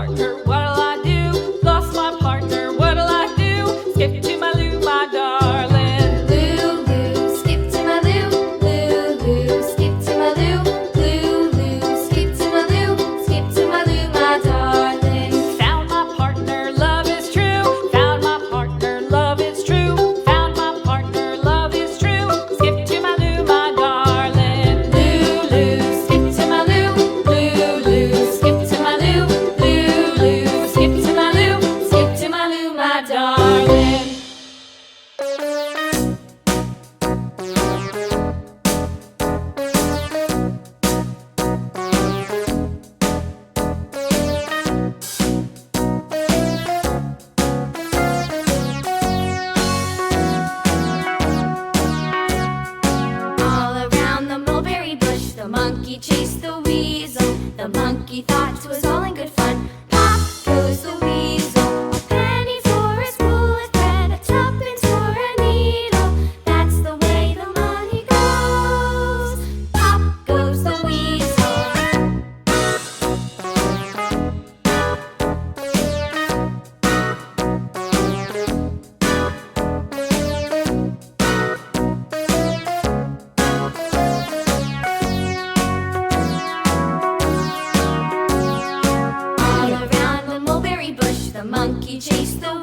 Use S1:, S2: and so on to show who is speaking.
S1: partner, what'll I do? Lost my partner, what'll I do? Skip to my Lou, my darling.
S2: Lou, skip to my Lou. Lou, skip to my Lou. Lou, skip to my Lou. Skip to my Lou, my darling.
S1: Found my partner, love is true. Found my partner, love is true. Found my partner, love is true. Skip to my Lou, my darling.
S2: Lou, skip to my Lou. Lou, skip to my Lou. Lou, skip to my Lou. Skip to my Lou, my darling. All around the mulberry bush, the monkey chased the weasel. The monkey thought 'twas all in good fun. Pop goes the weasel. A penny for a spool of thread, a tuppence for a needle. That's the way the money goes. Pop goes the weasel. All around the mulberry bush, the monkey chased the